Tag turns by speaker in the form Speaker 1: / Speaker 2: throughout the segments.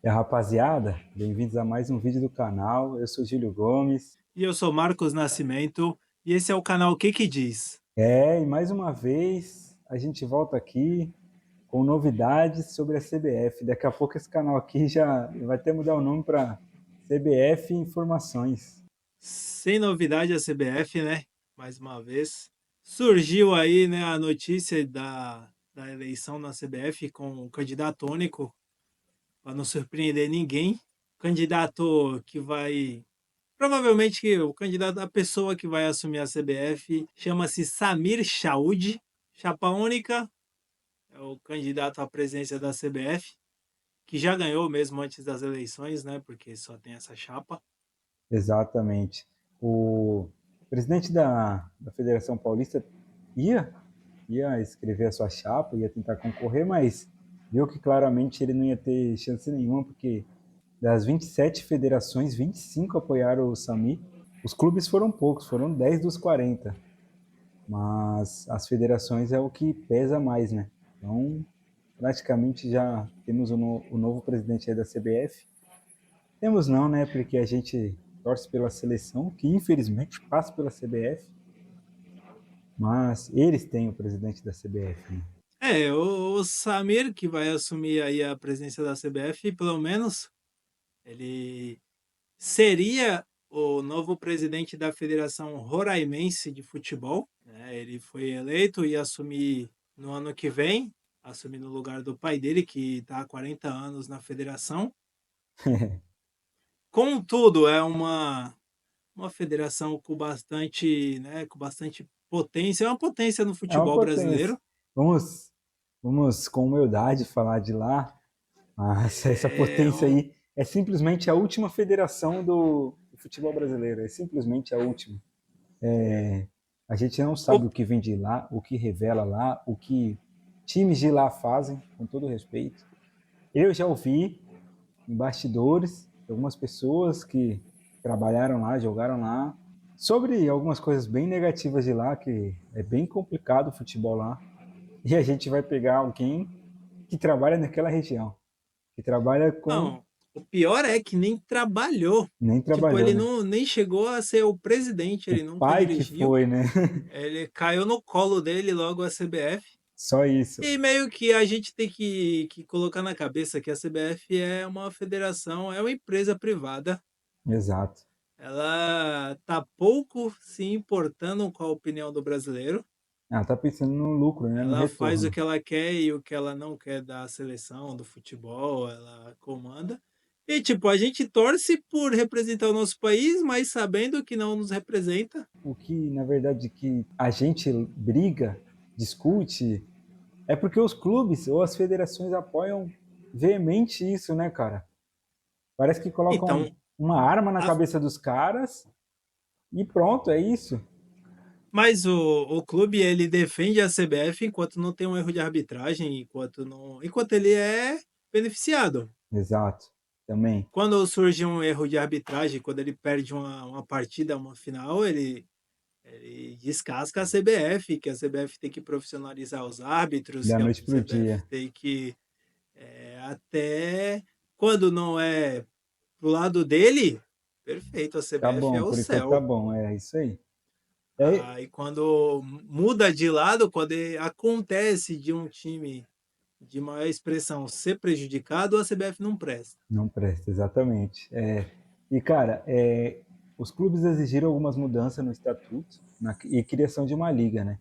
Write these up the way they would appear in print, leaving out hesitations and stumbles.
Speaker 1: E a rapaziada, bem-vindos a mais um vídeo do canal. Eu sou Júlio Gomes.
Speaker 2: E eu sou Marcos Nascimento e esse é o canal Que Diz.
Speaker 1: E mais uma vez a gente volta aqui com novidades sobre a CBF. Daqui a pouco esse canal aqui já vai até mudar o nome para CBF Informações.
Speaker 2: Sem novidade a CBF, né? Mais uma vez. Surgiu aí, né, a notícia da eleição na CBF com o candidato único, para não surpreender ninguém. Candidato que vai. Provavelmente que o candidato, a pessoa que vai assumir a CBF chama-se Samir Chaud, chapa única, é o candidato à presidência da CBF, que já ganhou mesmo antes das eleições, né? Porque só tem essa chapa.
Speaker 1: Exatamente. O presidente da Federação Paulista ia, ia escrever a sua chapa, ia tentar concorrer, mas viu que claramente ele não ia ter chance nenhuma, porque das 27 federações, 25 apoiaram o Sami. Os clubes foram poucos, foram 10 dos 40. Mas as federações é o que pesa mais, né? Então, praticamente já temos o novo presidente aí da CBF. Temos não, né? Porque a gente torce pela seleção, que infelizmente passa pela CBF. Mas eles têm o presidente da CBF, né?
Speaker 2: É, o Samir, que vai assumir aí a presidência da CBF, pelo menos, ele seria o novo presidente da Federação Roraimense de Futebol, né? Ele foi eleito e assumir no ano que vem, assumir no lugar do pai dele, que está há 40 anos na federação. Contudo, é uma federação com bastante potência, é uma potência no
Speaker 1: É uma
Speaker 2: futebol
Speaker 1: potência.
Speaker 2: brasileiro.
Speaker 1: Vamos, vamos com humildade falar de lá. Mas essa
Speaker 2: É,
Speaker 1: potência aí é simplesmente a última federação do futebol brasileiro. É simplesmente a última. A gente não sabe
Speaker 2: o,
Speaker 1: o que vem de lá, o que revela lá, o que times de lá fazem, com todo respeito. Eu já ouvi em bastidores de algumas pessoas que trabalharam lá, jogaram lá, sobre algumas coisas bem negativas de lá, que é bem complicado o futebol lá. E a gente vai pegar alguém que trabalha naquela região, que trabalha com.
Speaker 2: Não, o pior é que nem trabalhou.
Speaker 1: Nem
Speaker 2: Tipo,
Speaker 1: trabalhou,
Speaker 2: ele
Speaker 1: né?
Speaker 2: não nem chegou a ser o presidente,
Speaker 1: O
Speaker 2: ele nunca
Speaker 1: pai que
Speaker 2: dirigiu.
Speaker 1: foi, né?
Speaker 2: Ele caiu no colo dele logo a CBF.
Speaker 1: Só isso.
Speaker 2: E meio que a gente tem que colocar na cabeça que a CBF é uma federação, é uma empresa privada.
Speaker 1: Exato.
Speaker 2: Ela tá pouco se importando com a opinião do brasileiro.
Speaker 1: Ah, tá pensando no lucro, né? No
Speaker 2: Ela faz o
Speaker 1: retorno.
Speaker 2: que ela quer e o que ela não quer da seleção, do futebol, ela comanda. E, tipo, a gente torce por representar o nosso país, mas sabendo que não nos representa.
Speaker 1: O que, na verdade, que a gente briga, discute, é porque os clubes ou as federações apoiam veemente isso, né, cara? Parece que colocam
Speaker 2: Então,
Speaker 1: uma arma na
Speaker 2: a-
Speaker 1: cabeça dos caras e pronto, é isso.
Speaker 2: mas o clube ele defende a CBF enquanto não tem um erro de arbitragem, enquanto não, enquanto ele é beneficiado.
Speaker 1: Exato. Também.
Speaker 2: Quando surge um erro de arbitragem, quando ele perde uma partida, uma final, ele descasca a CBF, que a CBF tem que profissionalizar os árbitros,
Speaker 1: Da
Speaker 2: que a
Speaker 1: noite pro
Speaker 2: CBF
Speaker 1: dia.
Speaker 2: tem que até quando não é pro lado dele, perfeito, a
Speaker 1: Tá
Speaker 2: CBF é
Speaker 1: bom,
Speaker 2: o
Speaker 1: por enquanto tá
Speaker 2: céu.
Speaker 1: bom, é isso aí. É,
Speaker 2: Aí quando muda de lado, quando acontece de um time de maior expressão ser prejudicado, a CBF não presta.
Speaker 1: não presta, exatamente. E, cara, os clubes exigiram algumas mudanças no estatuto e criação de uma liga, né?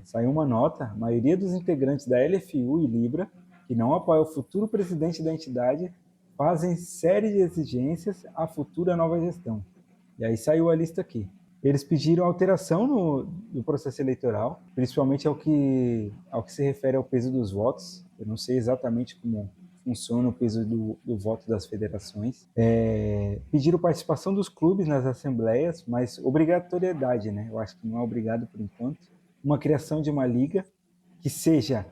Speaker 1: Saiu uma nota, a maioria dos integrantes da LFU e Libra, que não apoia o futuro presidente da entidade, fazem série de exigências à futura nova gestão. E aí saiu a lista aqui. Eles pediram alteração no processo eleitoral, principalmente ao que se refere ao peso dos votos. Eu não sei exatamente como funciona o peso do voto das federações. Pediram participação dos clubes nas assembleias, mas obrigatoriedade, né? Eu acho que não é obrigado por enquanto. Uma criação de uma liga que seja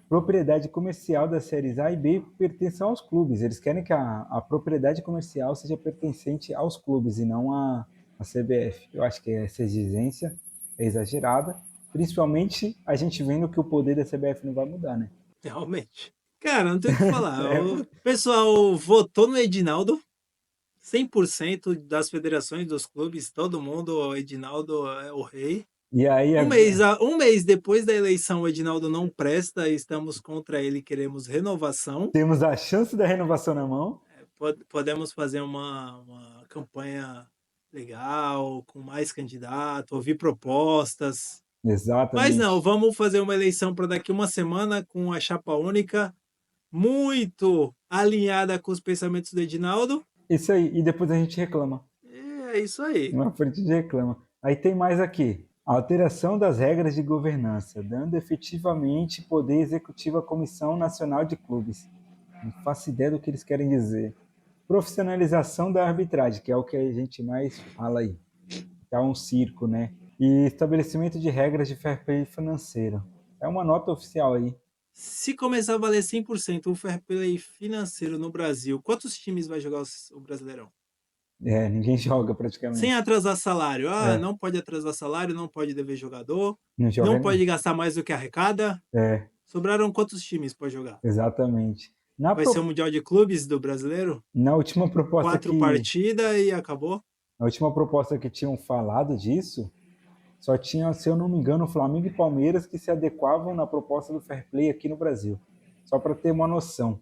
Speaker 1: propriedade comercial das séries A e B pertença aos clubes. Eles querem que a propriedade comercial seja pertencente aos clubes e não à CBF. Eu acho que essa exigência é exagerada, principalmente a gente vendo que o poder da CBF não vai mudar, né?
Speaker 2: Realmente. Cara, não tem o que falar. O pessoal votou no Edinaldo, 100% das federações, dos clubes, todo mundo, o Edinaldo é o rei.
Speaker 1: E aí
Speaker 2: Um mês depois da eleição, o Edinaldo não presta, estamos contra ele, queremos renovação.
Speaker 1: temos a chance da renovação na mão.
Speaker 2: Podemos fazer uma campanha legal, com mais candidatos, ouvir propostas. Mas não,
Speaker 1: Exatamente.
Speaker 2: vamos fazer uma eleição para daqui uma semana com a chapa única, muito alinhada com os pensamentos do Edinaldo.
Speaker 1: Isso aí. E depois a gente reclama.
Speaker 2: É isso aí.
Speaker 1: Na frente a gente reclama. Aí tem mais aqui. Alteração das regras de governança, dando efetivamente poder executivo à Comissão Nacional de Clubes. Não faço ideia do que eles querem dizer. Profissionalização da arbitragem, que é o que a gente mais fala aí. Tá um circo, né? E estabelecimento de regras de fair play financeiro. É uma nota oficial aí.
Speaker 2: Se começar a valer 100% o fair play financeiro no Brasil, quantos times vai jogar o Brasileirão?
Speaker 1: É, ninguém joga
Speaker 2: Sem
Speaker 1: praticamente.
Speaker 2: atrasar salário. Ah,
Speaker 1: É,
Speaker 2: não pode atrasar salário, não pode dever jogador,
Speaker 1: não joga
Speaker 2: não
Speaker 1: não.
Speaker 2: pode gastar mais do que arrecada.
Speaker 1: É,
Speaker 2: Sobraram quantos times para jogar?
Speaker 1: exatamente. Na,
Speaker 2: Vai ser o
Speaker 1: pro...
Speaker 2: Mundial de Clubes do Brasileiro?
Speaker 1: na última proposta
Speaker 2: 4
Speaker 1: que
Speaker 2: partidas e acabou?
Speaker 1: A última proposta que tinham falado disso, só tinha, se eu não me engano, Flamengo e Palmeiras que se adequavam na proposta do fair play aqui no Brasil. Só para ter uma noção.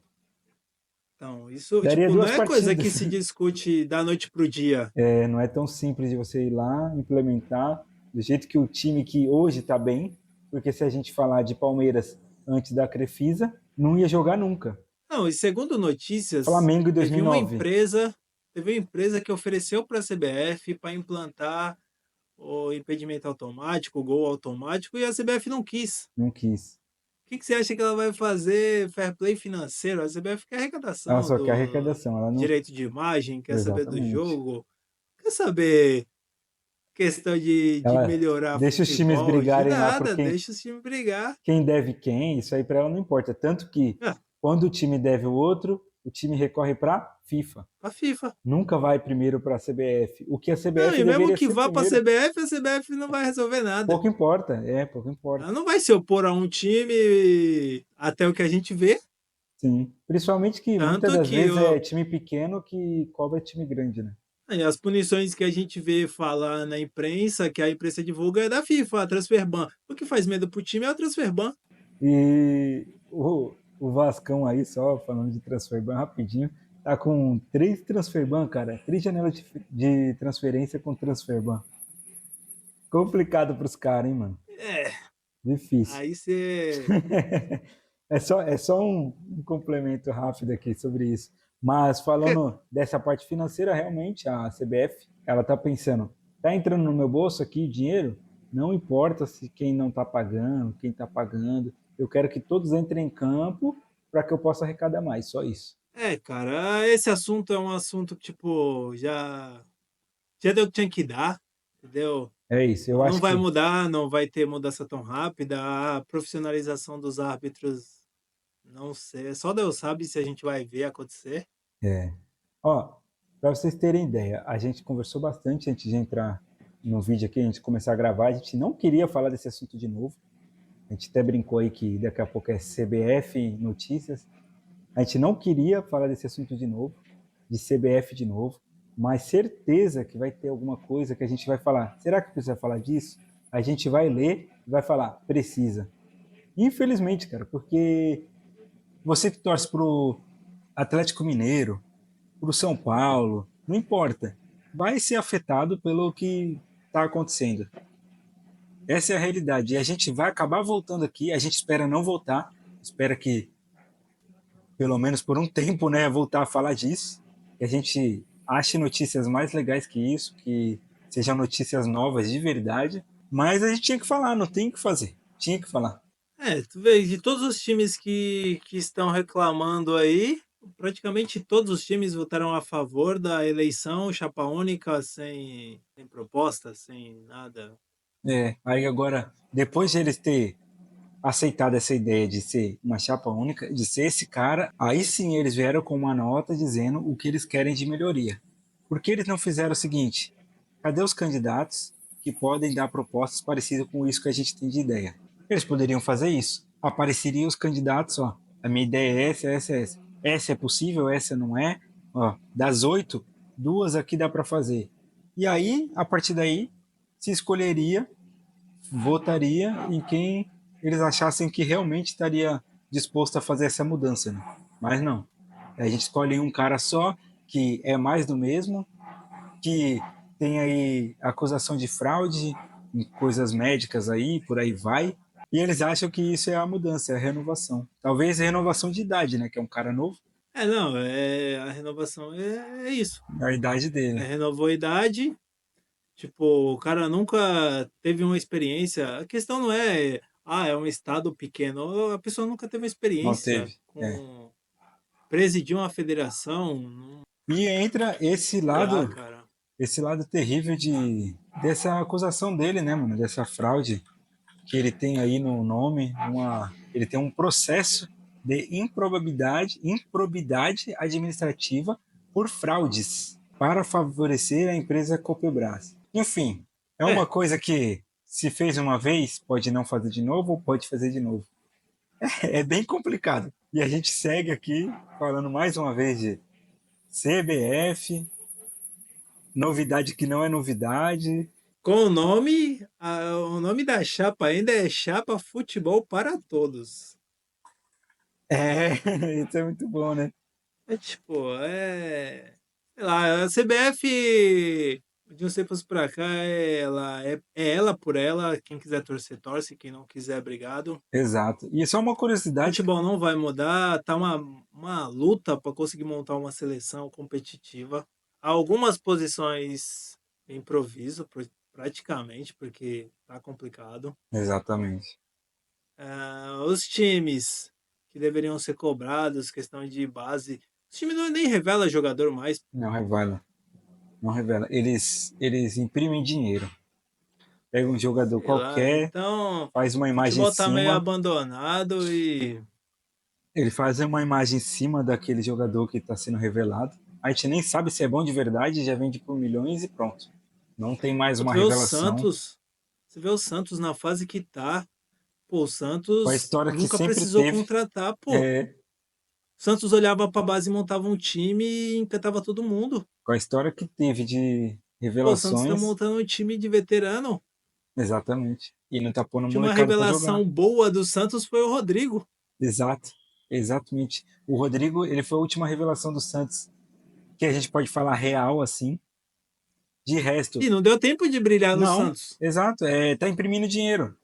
Speaker 2: Então, isso,
Speaker 1: Daria
Speaker 2: tipo, não
Speaker 1: duas
Speaker 2: é coisa que
Speaker 1: partidas.
Speaker 2: se discute da noite pro dia.
Speaker 1: É, não é tão simples de você ir lá, implementar, do jeito que o time que hoje está bem, porque se a gente falar de Palmeiras antes da Crefisa, não ia jogar nunca.
Speaker 2: Não, e segundo notícias,
Speaker 1: Flamengo em
Speaker 2: teve uma
Speaker 1: 2009,
Speaker 2: empresa, teve uma empresa que ofereceu para a CBF para implantar o impedimento automático, o gol automático, e a CBF não quis.
Speaker 1: não quis.
Speaker 2: O que você acha que ela vai fazer fair play financeiro? A CBF quer
Speaker 1: Ela
Speaker 2: arrecadação
Speaker 1: só quer
Speaker 2: do
Speaker 1: arrecadação, ela não.
Speaker 2: direito de imagem, quer saber do
Speaker 1: Exatamente.
Speaker 2: jogo, quer saber questão de
Speaker 1: Ela
Speaker 2: melhorar
Speaker 1: deixa os times
Speaker 2: futebol, de
Speaker 1: brigarem lá por
Speaker 2: nada,
Speaker 1: quem,
Speaker 2: deixa os times brigar.
Speaker 1: quem deve quem, isso aí para ela não importa. Tanto que
Speaker 2: Ah,
Speaker 1: quando o time deve o outro, o time recorre para FIFA.
Speaker 2: a FIFA.
Speaker 1: Nunca vai primeiro para a CBF. O que a
Speaker 2: Não,
Speaker 1: CBF
Speaker 2: e mesmo
Speaker 1: deveria
Speaker 2: que
Speaker 1: ser
Speaker 2: vá para
Speaker 1: primeiro.
Speaker 2: a CBF não vai resolver nada.
Speaker 1: Pouco importa, pouco
Speaker 2: Ela
Speaker 1: importa.
Speaker 2: não vai se opor a um time até o que a gente vê.
Speaker 1: Sim. Principalmente que muitas
Speaker 2: Tanto
Speaker 1: das
Speaker 2: que
Speaker 1: vezes é time pequeno que cobra time grande, né?
Speaker 2: as punições que a gente vê falar na imprensa, que a imprensa divulga, é da FIFA, a Transferban. O que faz medo pro time é a Transferban.
Speaker 1: E o Vascão aí, só falando de transferban rapidinho, tá com 3 transferban, cara. 3 janelas de transferência com transferban. Complicado pros caras, hein, mano?
Speaker 2: É,
Speaker 1: Difícil.
Speaker 2: aí você.
Speaker 1: É só um complemento rápido aqui sobre isso. Mas falando dessa parte financeira, realmente a CBF, ela tá pensando, tá entrando no meu bolso aqui dinheiro? Não importa se quem não tá pagando, quem tá pagando. Eu quero que todos entrem em campo para que eu possa arrecadar mais, só isso.
Speaker 2: É, cara, esse assunto é um assunto que, tipo, já deu o que tinha que dar, entendeu?
Speaker 1: É isso. Eu
Speaker 2: Não
Speaker 1: acho
Speaker 2: vai
Speaker 1: que
Speaker 2: mudar, não vai ter mudança tão rápida. A profissionalização dos árbitros, não sei. Só Deus sabe se a gente vai ver acontecer.
Speaker 1: é. Ó, para vocês terem ideia, a gente conversou bastante antes de entrar no vídeo aqui, a gente começar a gravar. A gente não queria falar desse assunto de novo. A gente até brincou aí que daqui a pouco é CBF Notícias. A gente não queria falar desse assunto de novo, de CBF de novo, mas certeza que vai ter alguma coisa que a gente vai falar. Será que precisa falar disso? A gente vai ler e vai falar, precisa. Infelizmente, cara, porque você que torce pro Atlético Mineiro, pro São Paulo, não importa, vai ser afetado pelo que está acontecendo. Essa é a realidade. E a gente vai acabar voltando aqui. A gente espera não voltar. Espera que, pelo menos por um tempo, né, voltar a falar disso. Que a gente ache notícias mais legais que isso, que sejam notícias novas de verdade. Mas a gente tinha que falar, não tem o que fazer. Tinha que falar.
Speaker 2: É, tu vê, de todos os times que estão reclamando aí, praticamente todos os times votaram a favor da eleição chapa única, sem proposta, sem nada.
Speaker 1: Aí agora, depois de eles ter aceitado essa ideia de ser uma chapa única, de ser esse cara, aí sim eles vieram com uma nota dizendo o que eles querem de melhoria. Por que eles não fizeram o seguinte? Cadê os candidatos que podem dar propostas parecidas com isso que a gente tem de ideia? Eles poderiam fazer isso. Apareceriam os candidatos, ó. a minha ideia é essa, essa, essa. Essa é possível, essa não é. Ó, das 8, 2 aqui dá para fazer. E aí, a partir daí, se escolheria, votaria em quem eles achassem que realmente estaria disposto a fazer essa mudança, né? Mas não. A gente escolhe um cara só, que é mais do mesmo, que tem aí acusação de fraude em coisas médicas aí, por aí vai. E eles acham que isso é a mudança, é a renovação. Talvez a renovação de idade, né? Que é um cara novo,
Speaker 2: Não, a renovação é isso.
Speaker 1: é a idade dele.
Speaker 2: Renovou a idade, tipo, o cara nunca teve uma experiência. A questão não é, é um estado pequeno. A pessoa nunca teve uma
Speaker 1: Não
Speaker 2: experiência
Speaker 1: teve. É.
Speaker 2: com presidir uma federação. Não
Speaker 1: E entra
Speaker 2: dá, cara.
Speaker 1: esse lado terrível dessa acusação dele, né, mano? Dessa fraude que ele tem aí no nome, ele tem um processo de improbidade administrativa por fraudes para favorecer a empresa Copebras. Enfim, é uma
Speaker 2: É,
Speaker 1: coisa que se fez uma vez, pode não fazer de novo ou pode fazer de novo. É bem complicado. E a gente segue aqui falando mais uma vez de CBF, novidade que não é novidade.
Speaker 2: com o nome, o nome da chapa ainda é Chapa Futebol para Todos.
Speaker 1: É, isso é muito bom, né?
Speaker 2: É tipo, sei lá, a CBF, de uns tempos pra cá, é ela por ela. Quem quiser torcer, torce. Quem não quiser, obrigado.
Speaker 1: Exato. E só uma curiosidade,
Speaker 2: Futebol não vai mudar, tá uma luta para conseguir montar uma seleção competitiva. Algumas posições improviso, praticamente, porque tá complicado.
Speaker 1: exatamente.
Speaker 2: Os times que deveriam ser cobrados, questão de base. Os times não nem revela jogador mais.
Speaker 1: Não revela, não revela. Eles imprimem dinheiro. Pega um jogador
Speaker 2: Sei lá.
Speaker 1: qualquer,
Speaker 2: Então,
Speaker 1: faz uma
Speaker 2: o
Speaker 1: imagem em
Speaker 2: futebol tá meio
Speaker 1: cima,
Speaker 2: abandonado e
Speaker 1: ele faz uma imagem em cima daquele jogador que está sendo revelado. A gente nem sabe se é bom de verdade, já vende por milhões e pronto. Não tem mais
Speaker 2: pô,
Speaker 1: uma revelação.
Speaker 2: você vê o Santos na fase que tá. Pô, o
Speaker 1: Com a
Speaker 2: Santos
Speaker 1: história que
Speaker 2: nunca
Speaker 1: sempre
Speaker 2: precisou
Speaker 1: teve,
Speaker 2: contratar, pô. O
Speaker 1: é,
Speaker 2: Santos olhava pra base e montava um time e encantava todo mundo.
Speaker 1: com a história que teve de
Speaker 2: Pô, o Santos tá
Speaker 1: revelações,
Speaker 2: montando um time de veterano.
Speaker 1: exatamente. E não tá pondo
Speaker 2: Tinha uma
Speaker 1: molecada para jogar.
Speaker 2: revelação boa do Santos, foi o Rodrigo.
Speaker 1: Exato, exatamente. O Rodrigo, ele foi a última revelação do Santos, que a gente pode falar real assim. De resto,
Speaker 2: E não deu tempo de brilhar no
Speaker 1: não,
Speaker 2: Santos.
Speaker 1: exato, tá imprimindo dinheiro.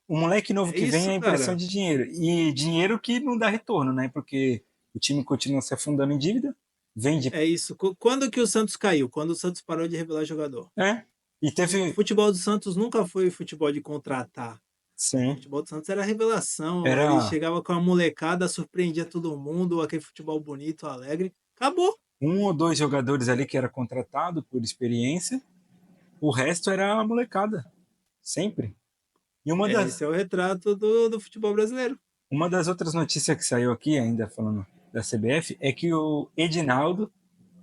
Speaker 1: O moleque novo
Speaker 2: É
Speaker 1: que vem
Speaker 2: isso,
Speaker 1: é impressão
Speaker 2: cara.
Speaker 1: de dinheiro. E dinheiro que não dá retorno, né? Porque o time continua se afundando em dívida, vende.
Speaker 2: É isso. Quando que o Santos caiu? Quando o Santos parou de revelar jogador.
Speaker 1: É. E
Speaker 2: O
Speaker 1: teve.
Speaker 2: futebol do Santos nunca foi futebol de contratar. O
Speaker 1: Sim.
Speaker 2: futebol do Santos era revelação. Ele
Speaker 1: Era
Speaker 2: chegava com a molecada, surpreendia todo mundo, aquele futebol bonito, alegre. Acabou.
Speaker 1: um ou dois jogadores ali que era contratado por experiência. O resto era a molecada. Sempre. E
Speaker 2: Esse é o retrato do futebol brasileiro.
Speaker 1: uma das outras notícias que saiu aqui, ainda falando da CBF, é que o Edinaldo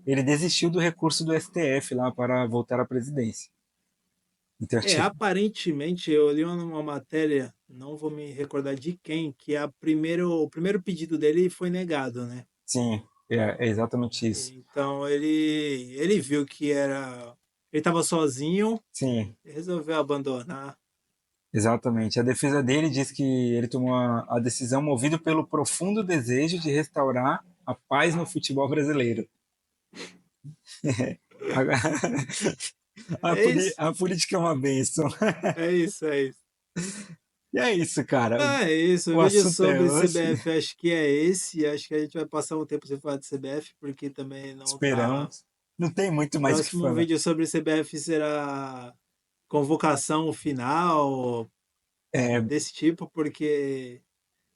Speaker 1: ele desistiu do recurso do STF lá para voltar à presidência. Então, tipo,
Speaker 2: Aparentemente, eu li uma matéria, não vou me recordar de quem, que o primeiro pedido dele foi negado, né?
Speaker 1: sim, é exatamente isso.
Speaker 2: Então ele viu que ele estava sozinho
Speaker 1: Sim,
Speaker 2: e resolveu abandonar.
Speaker 1: exatamente. A defesa dele diz que ele tomou a decisão movido pelo profundo desejo de restaurar a paz no futebol brasileiro.
Speaker 2: É isso,
Speaker 1: A política é uma benção.
Speaker 2: é isso, é isso.
Speaker 1: E é isso, cara.
Speaker 2: É isso, o
Speaker 1: O
Speaker 2: vídeo
Speaker 1: assunto é
Speaker 2: sobre
Speaker 1: hoje.
Speaker 2: CBF acho que é esse. Acho que a gente vai passar um tempo sem falar de CBF, porque também não tá.
Speaker 1: Esperamos. Não tem muito mais o que
Speaker 2: Próximo
Speaker 1: falar.
Speaker 2: vídeo sobre CBF será convocação final
Speaker 1: É,
Speaker 2: desse tipo, porque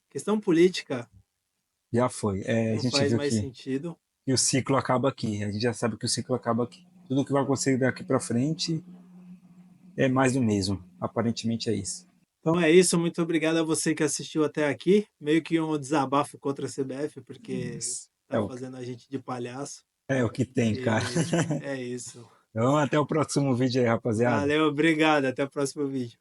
Speaker 2: questão política
Speaker 1: já foi. É, a
Speaker 2: não
Speaker 1: gente
Speaker 2: faz
Speaker 1: viu
Speaker 2: mais sentido.
Speaker 1: que o ciclo acaba aqui. A gente já sabe que o ciclo acaba aqui. Tudo que vai acontecer daqui para frente é mais do mesmo. Aparentemente é isso.
Speaker 2: Então é isso, muito obrigado a você que assistiu até aqui. Meio que um desabafo contra a CBF, porque
Speaker 1: É
Speaker 2: tá
Speaker 1: o,
Speaker 2: fazendo a gente de palhaço.
Speaker 1: é o que tem, cara.
Speaker 2: E é isso.
Speaker 1: Então, até o próximo vídeo aí, rapaziada.
Speaker 2: Valeu, obrigado. Até o próximo vídeo.